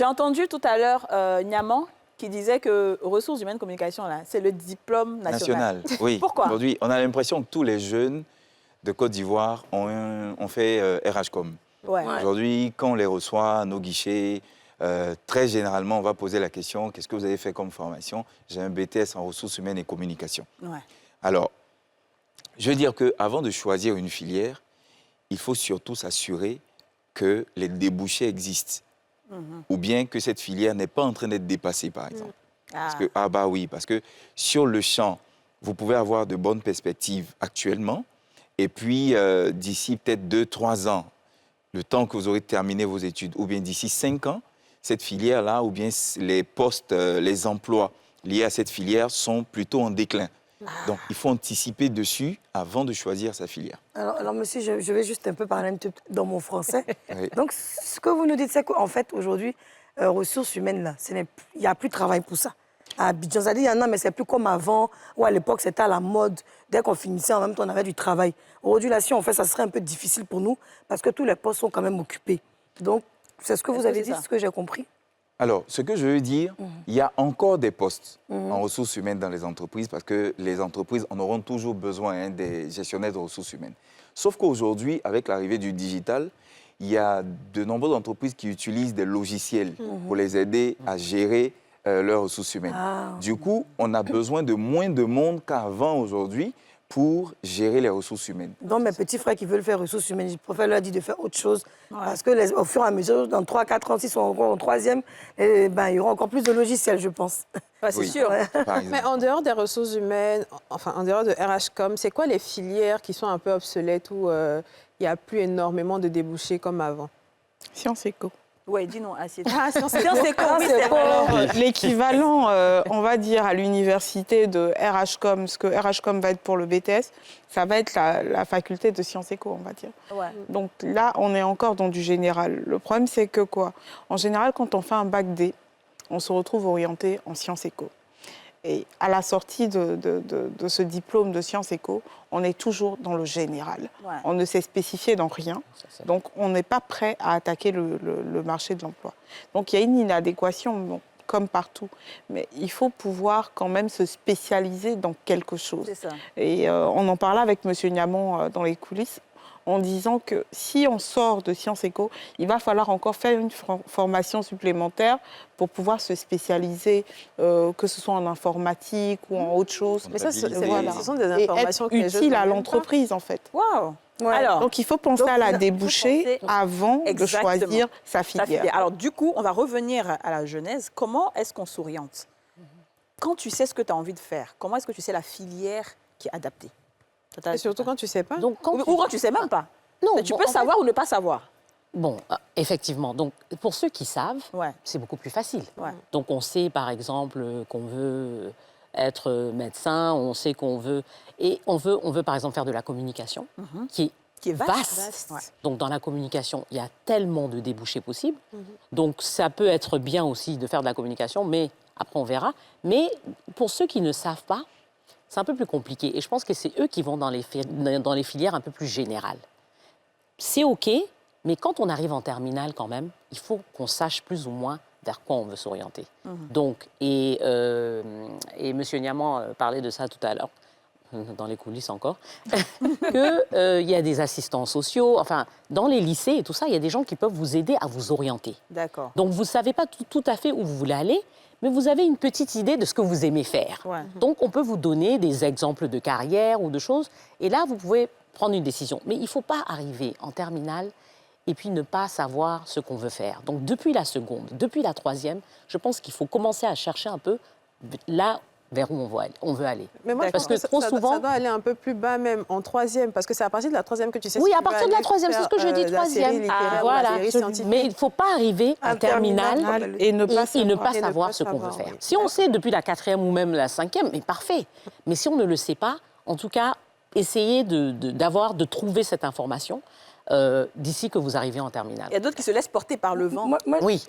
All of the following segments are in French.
J'ai entendu tout à l'heure Niaman qui disait que ressources humaines communication, là, c'est le diplôme national. Oui. Pourquoi? Aujourd'hui, on a l'impression que tous les jeunes de Côte d'Ivoire ont fait RHCOM. Ouais. Aujourd'hui, quand on les reçoit à nos guichets, très généralement, on va poser la question, qu'est-ce que vous avez fait comme formation? J'ai un BTS en ressources humaines et communication. Ouais. Alors, je veux dire qu'avant de choisir une filière, il faut surtout s'assurer que les débouchés existent. Ou bien que cette filière n'est pas en train d'être dépassée, par exemple. Parce que sur le champ, vous pouvez avoir de bonnes perspectives actuellement, et puis d'ici peut-être 2-3 ans, le temps que vous aurez terminé vos études, ou bien d'ici 5 ans, cette filière-là, ou bien les postes, les emplois liés à cette filière sont plutôt en déclin. Donc, il faut anticiper dessus avant de choisir sa filière. Alors monsieur, je vais juste un peu parler un peu dans mon français. Oui. Donc, ce que vous nous dites, c'est qu'en fait, aujourd'hui, ressources humaines, là, il n'y a plus de travail pour ça. À Abidjan, ça dit, il y en a, mais c'est plus comme avant, où à l'époque, c'était à la mode. Dès qu'on finissait, en même temps, on avait du travail. Aujourd'hui, là, si on fait, ça serait un peu difficile pour nous, parce que tous les postes sont quand même occupés. Donc, c'est ce que vous avez dit, c'est ce que j'ai compris. Alors, ce que je veux dire, il y a encore des postes en ressources humaines dans les entreprises parce que les entreprises en auront toujours besoin des gestionnaires de ressources humaines. Sauf qu'aujourd'hui, avec l'arrivée du digital, il y a de nombreuses entreprises qui utilisent des logiciels pour les aider à gérer leurs ressources humaines. Du coup, on a besoin de moins de monde qu'avant aujourd'hui pour gérer les ressources humaines. Donc, mes petits frères qui veulent faire ressources humaines, je préfère leur dire de faire autre chose. Parce que au fur et à mesure, dans 3-4 ans, s'ils sont encore en troisième, il y aura encore plus de logiciels, je pense. C'est sûr. Mais en dehors des ressources humaines, enfin, en dehors de RHCOM, c'est quoi les filières qui sont un peu obsolètes où il n'y a plus énormément de débouchés comme avant? Sciences éco. Oui, dis-nous, assieds-toi. Sciences éco, L'équivalent, on va dire, à l'université de RHCOM, ce que RHCOM va être pour le BTS, ça va être la faculté de sciences éco, on va dire. Ouais. Donc là, on est encore dans du général. Le problème, c'est que quoi? En général, quand on fait un bac D, on se retrouve orienté en sciences éco. Et à la sortie de ce diplôme de sciences éco, on est toujours dans le général. Ouais. On ne s'est spécifié dans rien. Donc, on n'est pas prêt à attaquer le marché de l'emploi. Donc, il y a une inadéquation, bon, comme partout. Mais il faut pouvoir quand même se spécialiser dans quelque chose. C'est ça. Et on en parlait avec M. Niaman dans les coulisses, en disant que si on sort de Sciences Éco, il va falloir encore faire une formation supplémentaire pour pouvoir se spécialiser, que ce soit en informatique ou en autre chose. Mais ça, Voilà. ce sont des informations et être que les utile jeunes à ne l'entreprise, en fait. Waouh! Ouais. Alors, Donc, il faut penser à la débouchée avant de Exactement. choisir sa filière. Alors, du coup, on va revenir à la genèse. Comment est-ce qu'on s'oriente? Quand tu sais ce que tu as envie de faire, comment est-ce que tu sais la filière qui est adaptée? Et surtout quand tu ne sais pas. Donc, Ou quand tu ne sais même pas. Non, Tu bon, peux en savoir ou ne pas savoir. Bon, effectivement. Donc, pour ceux qui savent, Ouais. c'est beaucoup plus facile. Ouais. Donc, on sait, par exemple, qu'on veut être médecin, on sait qu'on veut... Et on veut, par exemple, faire de la communication, qui est vaste. Ouais. Donc, dans la communication, il y a tellement de débouchés possibles. Donc, ça peut être bien aussi de faire de la communication, mais après, on verra. Mais pour ceux qui ne savent pas, c'est un peu plus compliqué. Et je pense que c'est eux qui vont dans les filières un peu plus générales. C'est OK, mais quand on arrive en terminale, quand même, il faut qu'on sache plus ou moins vers quoi on veut s'orienter. Donc, et M. Niaman parlait de ça tout à l'heure, dans les coulisses encore, qu'il y a des assistants sociaux, enfin, dans les lycées et tout ça, il y a des gens qui peuvent vous aider à vous orienter. D'accord. Donc, vous ne savez pas tout à fait où vous voulez aller, mais vous avez une petite idée de ce que vous aimez faire. Ouais. Donc, on peut vous donner des exemples de carrière ou de choses, et là, vous pouvez prendre une décision. Mais il ne faut pas arriver en terminale et puis ne pas savoir ce qu'on veut faire. Donc, depuis la seconde, depuis la troisième, je pense qu'il faut commencer à chercher un peu là vers où on veut aller. Mais moi, je Parce pense que trop souvent... ça doit aller un peu plus bas même, en troisième, parce que c'est à partir de la troisième que tu sais Oui, si à tu vas partir de la aller troisième, c'est ce que je dis, faire, la série troisième. littéraire ou Voilà. la série scientifique. Mais il ne faut pas arriver en terminale Et ne pas et ne savoir. pas savoir ce qu'on veut savoir, faire. oui. Si on sait depuis la quatrième ou même la cinquième, mais parfait. Mais si on ne le sait pas, en tout cas, essayez de trouver cette information. d'ici que vous arrivez en terminale. Il y a d'autres qui se laissent porter par le vent. Oui.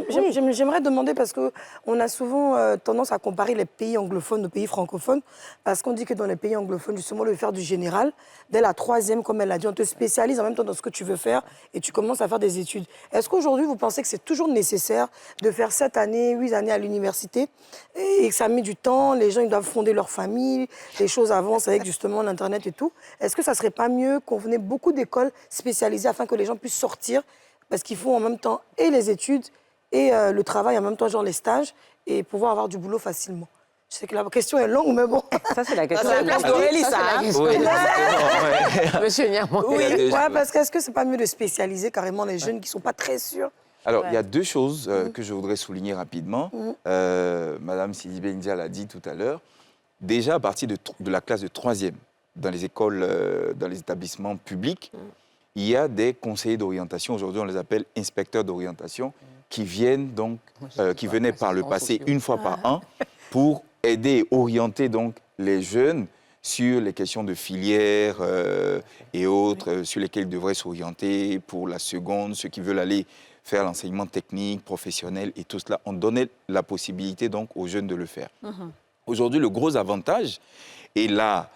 J'aimerais demander, parce qu'on a souvent tendance à comparer les pays anglophones aux pays francophones, parce qu'on dit que dans les pays anglophones, justement, le faire du général, dès la 3e, comme elle l'a dit, on te spécialise en même temps dans ce que tu veux faire et tu commences à faire des études. Est-ce qu'aujourd'hui, vous pensez que c'est toujours nécessaire de faire 7 années, 8 années à l'université et que ça met du temps, les gens ils doivent fonder leur famille, les choses avancent avec justement l'Internet et tout. Est-ce que ça ne serait pas mieux qu'on venait beaucoup d'écoles spécialisées afin que les gens puissent sortir, parce qu'ils font en même temps et les études et le travail, en même temps genre les stages, et pouvoir avoir du boulot facilement? Je sais que la question est longue, mais bon. Ça, c'est la question. C'est la place d'Aurélie, ça. c'est la question. Oui, exactement, ouais. Monsieur Niamon. Oui. Ouais, parce que est-ce que c'est pas mieux de spécialiser carrément les jeunes qui sont pas très sûrs? Alors, il y a 2 choses que je voudrais souligner rapidement. Madame Sidibé India l'a dit tout à l'heure. Déjà, à partir de la classe de 3e, dans les écoles, dans les établissements publics, il y a des conseillers d'orientation. Aujourd'hui, on les appelle inspecteurs d'orientation, qui viennent donc, qui venaient par le passé une fois par an pour aider et orienter donc les jeunes sur les questions de filière et autres, sur lesquelles ils devraient s'orienter pour la seconde, ceux qui veulent aller faire l'enseignement technique, professionnel et tout cela. On donnait la possibilité donc aux jeunes de le faire. Aujourd'hui, le gros avantage, et là,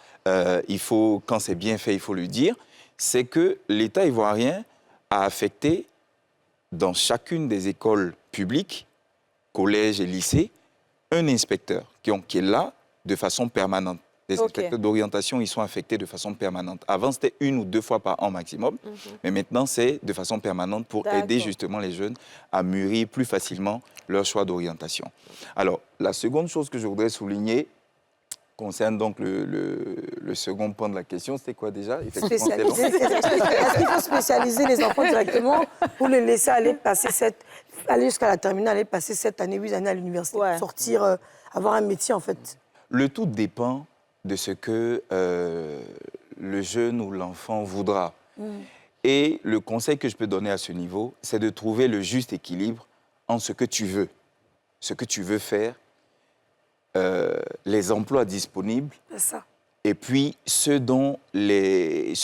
il faut, quand c'est bien fait, il faut le dire, c'est que l'État ivoirien a affecté dans chacune des écoles publiques, collèges et lycées, un inspecteur qui est là de façon permanente. Les inspecteurs d'orientation, ils sont affectés de façon permanente. Avant, c'était 1 ou 2 fois par an maximum, mais maintenant, c'est de façon permanente pour aider justement les jeunes à mûrir plus facilement leur choix d'orientation. Alors, la seconde chose que je voudrais souligner concerne donc le second point de la question. C'était quoi déjà? Spécialiser. Est-ce qu'il faut spécialiser les enfants directement pour les laisser aller jusqu'à la terminale, aller passer 7 années, 8 années à l'université, pour sortir, avoir un métier en fait? Le tout dépend de ce que le jeune ou l'enfant voudra. Et le conseil que je peux donner à ce niveau, c'est de trouver le juste équilibre entre ce que tu veux faire, les emplois disponibles, et puis ceux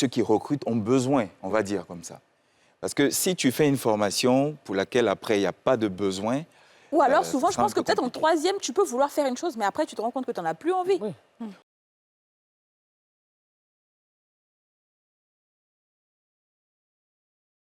qui recrutent ont besoin, on va dire comme ça. Parce que si tu fais une formation pour laquelle après il n'y a pas de besoin, ou alors, souvent, je pense que peut-être en 3e, tu peux vouloir faire une chose, mais après, tu te rends compte que tu n'en as plus envie.